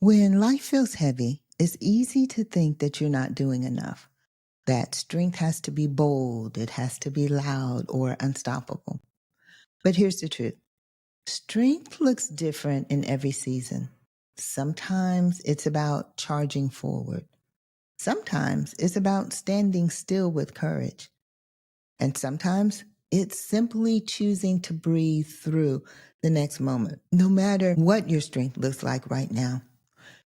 When life feels heavy, it's easy to think that you're not doing enough, that strength has to be bold, it has to be loud or unstoppable. But here's the truth. Strength looks different in every season. Sometimes it's about charging forward. Sometimes it's about standing still with courage. And sometimes it's simply choosing to breathe through the next moment, no matter what your strength looks like right now.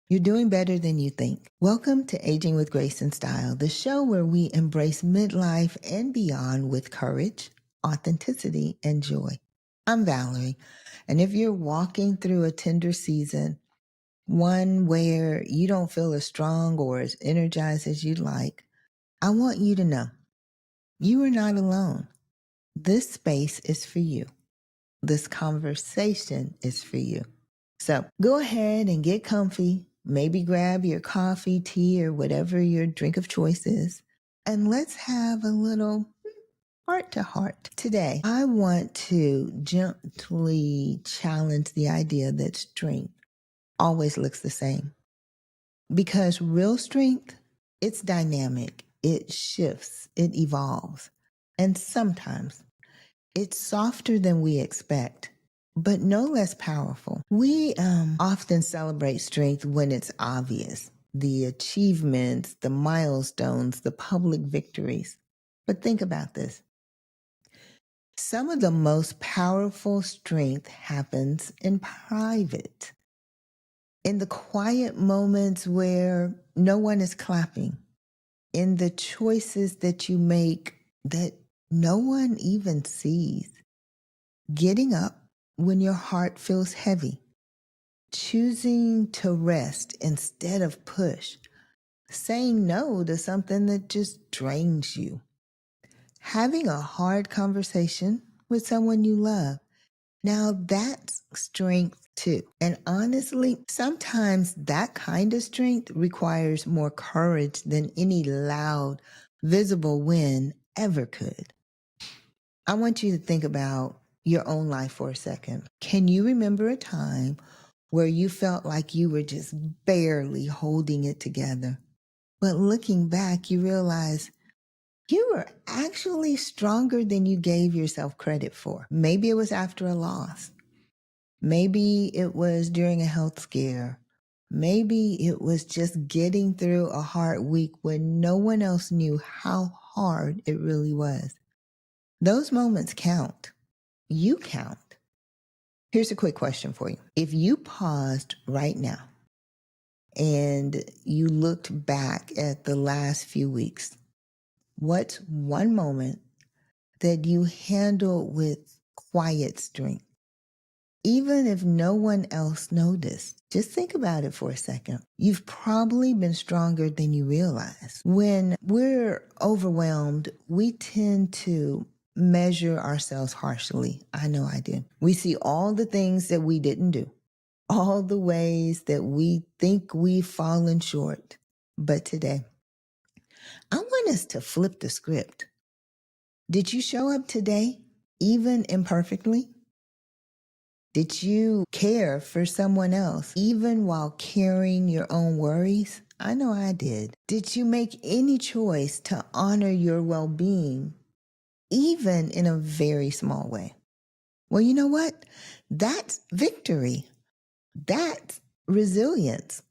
You're doing better than you think. Welcome to Aging with Grace and Style, the show where we embrace midlife and beyond with courage, authenticity, and joy. I'm Valerie, and if you're walking through a tender season, one where you don't feel as strong or as energized as you'd like, I want you to know you are not alone. This space is for you. This conversation is for you. So go ahead and get comfy. Maybe grab your coffee, tea, or whatever your drink of choice is. And let's have a little heart to heart. Today, I want to gently challenge the idea that strength always looks the same. Because real strength, it's dynamic, it shifts, it evolves. And sometimes it's softer than we expect, but no less powerful. We often celebrate strength when it's obvious, the achievements, the milestones, the public victories. But think about this. Some of the most powerful strength happens in private, in the quiet moments where no one is clapping, in the choices that you make that no one even sees. Getting up when your heart feels heavy, choosing to rest instead of push, saying no to something that just drains you, having a hard conversation with someone you love. Now that's strength too. And honestly, sometimes that kind of strength requires more courage than any loud, visible win ever could. I want you to think about your own life for a second. Can you remember a time where you felt like you were just barely holding it together? But looking back, you realize you were actually stronger than you gave yourself credit for. Maybe it was after a loss. Maybe it was during a health scare. Maybe it was just getting through a hard week when no one else knew how hard it really was. Those moments count. You count. Here's a quick question for you. If you paused right now and you looked back at the last few weeks, what's one moment that you handled with quiet strength? Even if no one else noticed, just think about it for a second. You've probably been stronger than you realize. When we're overwhelmed, we tend to measure ourselves harshly. I know I did. We see all the things that we didn't do, all the ways that we think we've fallen short. But today, I want us to flip the script. Did you show up today, even imperfectly? Did you care for someone else, even while carrying your own worries? I know I did. Did you make any choice to honor your well-being, even in a very small way? Well, you know what? That's victory. That's resilience.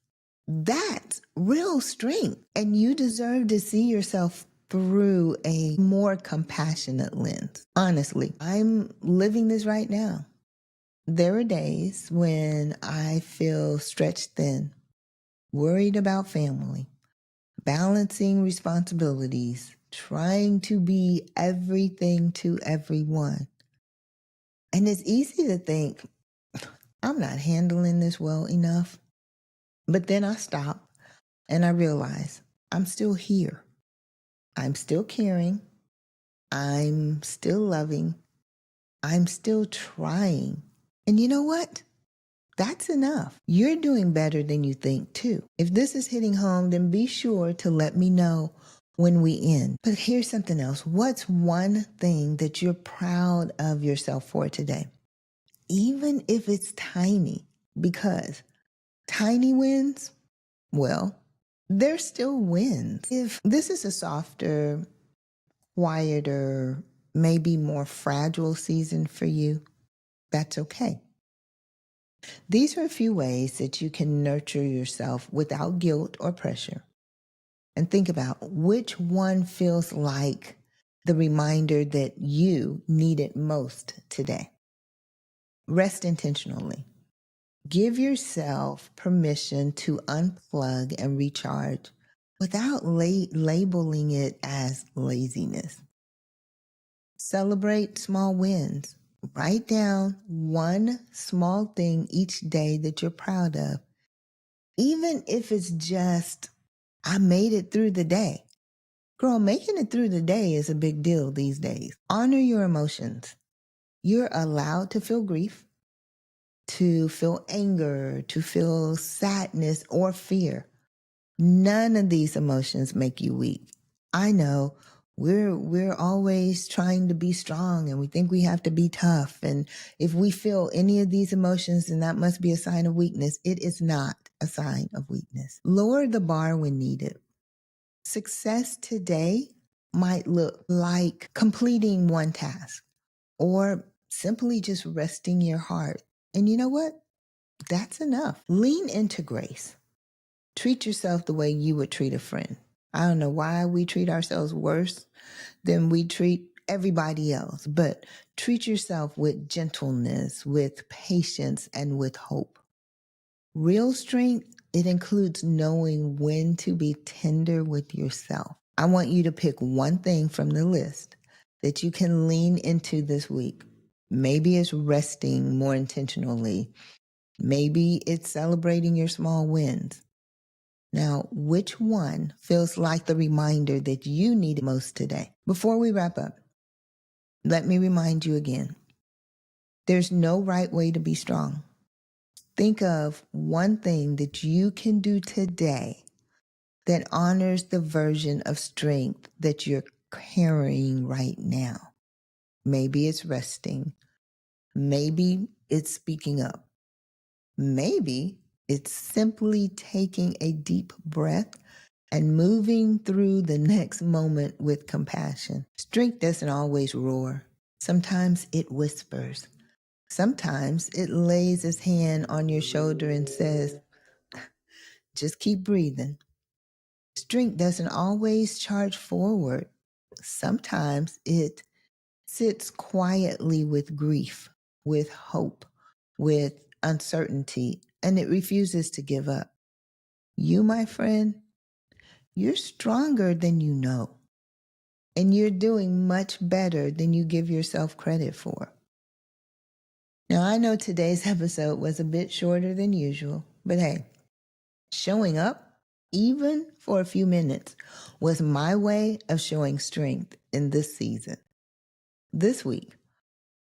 That's real strength. And you deserve to see yourself through a more compassionate lens. Honestly, I'm living this right now. There are days when I feel stretched thin, worried about family, balancing responsibilities, trying to be everything to everyone. And it's easy to think, I'm not handling this well enough. But then I stop and I realize I'm still here. I'm still caring. I'm still loving. I'm still trying. And you know what? That's enough. You're doing better than you think too. If this is hitting home, then be sure to let me know when we end. But here's something else. What's one thing that you're proud of yourself for today? Even if it's tiny, because Tiny wins, well, they're still wins. If this is a softer, quieter, maybe more fragile season for you, that's okay. These are a few ways that you can nurture yourself without guilt or pressure. And think about which one feels like the reminder that you need it most today. Rest intentionally. Give yourself permission to unplug and recharge without labeling it as laziness. Celebrate small wins. Write down one small thing each day that you're proud of, even if it's just, I made it through the day. Girl, making it through the day is a big deal these days. Honor your emotions. You're allowed to feel grief, to feel anger, to feel sadness or fear. None of these emotions make you weak. I know we're always trying to be strong and we think we have to be tough. And if we feel any of these emotions, then that must be a sign of weakness. It is not a sign of weakness. Lower the bar when needed. Success today might look like completing one task or simply just resting your heart. And you know what? That's enough. Lean into grace. Treat yourself the way you would treat a friend. I don't know why we treat ourselves worse than we treat everybody else, but treat yourself with gentleness, with patience, and with hope. Real strength, it includes knowing when to be tender with yourself. I want you to pick one thing from the list that you can lean into this week. Maybe it's resting more intentionally. Maybe it's celebrating your small wins. Now, which one feels like the reminder that you need most today? Before we wrap up, let me remind you again, there's no right way to be strong. Think of one thing that you can do today that honors the version of strength that you're carrying right now. Maybe it's resting. Maybe it's speaking up. Maybe it's simply taking a deep breath and moving through the next moment with compassion. Strength doesn't always roar. Sometimes it whispers. Sometimes it lays its hand on your shoulder and says, just keep breathing. Strength doesn't always charge forward. Sometimes it sits quietly with grief, with hope, with uncertainty, and it refuses to give up. You, my friend, you're stronger than you know, and you're doing much better than you give yourself credit for. Now, I know today's episode was a bit shorter than usual, but hey, showing up, even for a few minutes, was my way of showing strength in this season. This week,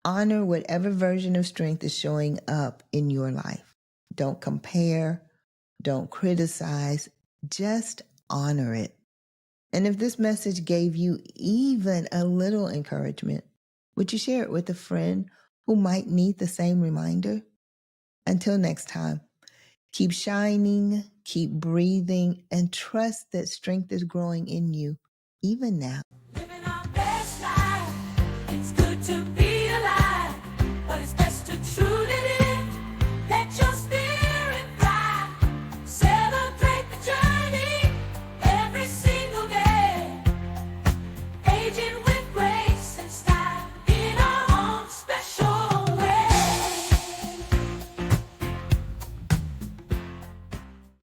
honor whatever version of strength is showing up in your life. Don't compare, don't criticize, just honor it. And if this message gave you even a little encouragement, would you share it with a friend who might need the same reminder? Until next time, keep shining, keep breathing, and trust that strength is growing in you, even now.